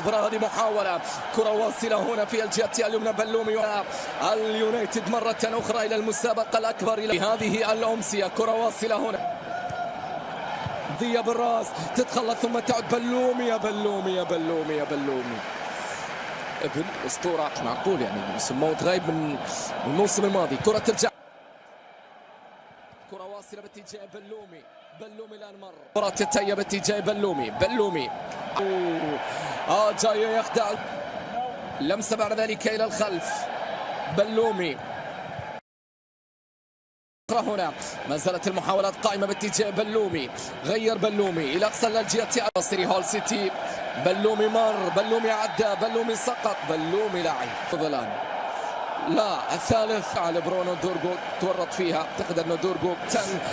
ميدلسبرا. هذه محاولة كرة واصلة هنا في الجهة اليمنى. بلومي اليونايتد مرة أخرى إلى المسابقة الأكبر إلى هذه الأمسية. كرة واصلة هنا ضية بالراس تتخلص ثم تعود. بلومي يا بلومي يا بلومي يا بلومي ابن أسطورة معقول يعني سموه غايب من الموسم الماضي. كرة ترجع كرة واصلة باتجاه بلومي. بلومي الآن مر كرة تتهيأ باتجاه بلومي جاي يخدع لمسة بعد ذلك إلى الخلف. بلومي هنا ما زالت المحاولات قائمة باتجاه بلومي. غير بلومي إلى أقصى الجهة الأصلي هول سيتي. بلومي مر. بلومي عدى. بلومي سقط. بلومي لاعب فضلان. لا الثالث على برونو دورغو تورط فيها. اعتقد انه دورغو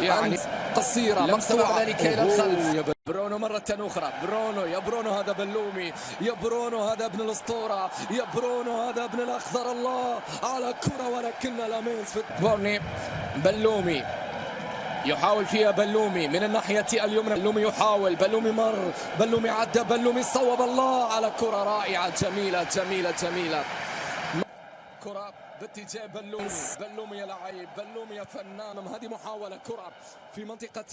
يعني قصيره. لمسه بعد ذلك الى الخلف. برونو مرة أخرى. برونو يا برونو هذا بلومي. يا برونو هذا ابن الأسطورة. يا برونو هذا ابن الأخضر. الله على كرة ولكن لامينز في بورني. بلومي يحاول فيها. بلومي من الناحية اليمنى. بلومي يحاول. بلومي مر. بلومي عدى. بلومي صوب. الله على كرة رائعة جميلة جميلة جميلة. كرة باتجاه بلومي. بلومي يا لعيب. بلومي يا فنان. هذه محاولة كرة في منطقة